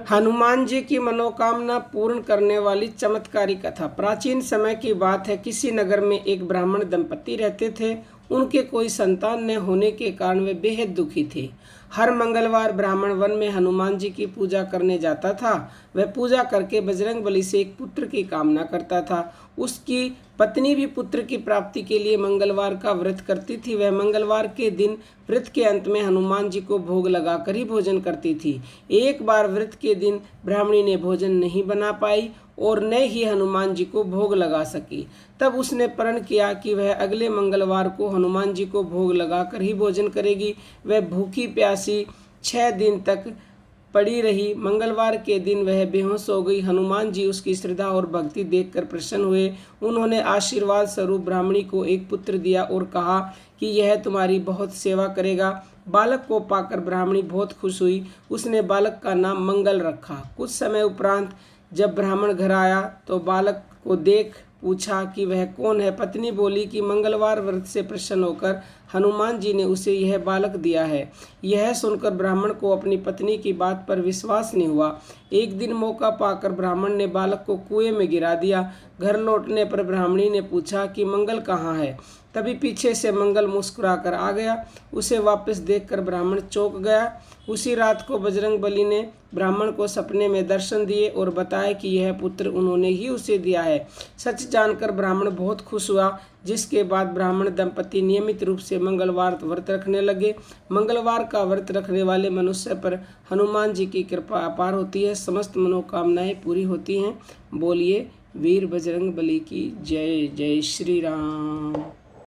हनुमान जी की मनोकामना पूर्ण करने वाली चमत्कारी कथा। प्राचीन समय की बात है, किसी नगर में एक ब्राह्मण दंपति रहते थे। उनके कोई संतान न होने के कारण वे बेहद दुखी थे। हर मंगलवार ब्राह्मण वन में हनुमान जी की पूजा करने जाता था। वह पूजा करके बजरंग बली से एक पुत्र की कामना करता था। उसकी पत्नी भी पुत्र की प्राप्ति के लिए मंगलवार का व्रत करती थी। वह मंगलवार के दिन व्रत के अंत में हनुमान जी को भोग लगाकर ही भोजन करती थी। एक बार व्रत के दिन ब्राह्मणी ने भोजन नहीं बना पाई और न ही हनुमान जी को भोग लगा सकी। तब उसने प्रण किया कि वह अगले मंगलवार को हनुमान जी को भोग लगाकर ही भोजन करेगी। वह भूखी प्यासी 6 दिन तक पड़ी रही। मंगलवार के दिन वह बेहोश हो गई। हनुमान जी उसकी श्रद्धा और भक्ति देखकर प्रसन्न हुए। उन्होंने आशीर्वाद स्वरूप ब्राह्मणी को एक पुत्र दिया और कहा कि यह तुम्हारी बहुत सेवा करेगा। बालक को पाकर ब्राह्मणी बहुत खुश हुई। उसने बालक का नाम मंगल रखा। कुछ समय उपरांत जब ब्राह्मण घर आया तो बालक को देख पूछा कि वह कौन है। पत्नी बोली कि मंगलवार व्रत से प्रसन्न होकर हनुमान जी ने उसे यह बालक दिया है। यह सुनकर ब्राह्मण को अपनी पत्नी की बात पर विश्वास नहीं हुआ। एक दिन मौका पाकर ब्राह्मण ने बालक को कुएं में गिरा दिया। घर लौटने पर ब्राह्मणी ने पूछा कि मंगल कहाँ है। तभी पीछे से मंगल मुस्कुराकर आ गया। उसे वापस देखकर ब्राह्मण चौंक गया। उसी रात को बजरंग बली ने ब्राह्मण को सपने में दर्शन दिए और बताया कि यह पुत्र उन्होंने ही उसे दिया है। सच जानकर ब्राह्मण बहुत खुश हुआ, जिसके बाद ब्राह्मण दंपति नियमित रूप से मंगलवार व्रत रखने लगे। मंगलवार का व्रत रखने वाले मनुष्य पर हनुमान जी की कृपा अपार होती है, समस्त मनोकामनाएं पूरी होती हैं। बोलिए वीर बजरंग बली की जय। जय श्री राम।